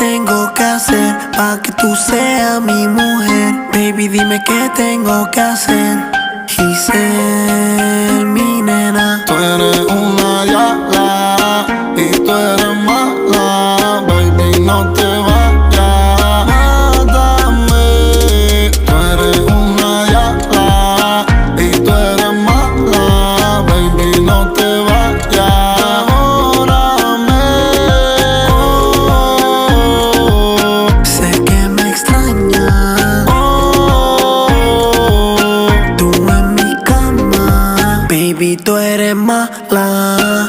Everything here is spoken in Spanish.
tengo que hacer pa' que tú seas mi mujer? Baby, dime qué tengo que hacer. Giselle, mi nena. Tú eres una yala y tú eres mala, baby, no te vayas, mátame. Tú eres una yala y tú eres mala, baby, no te vayas, devórame. Sé que me extrañas, tú en mi cama, baby, tú eres mala.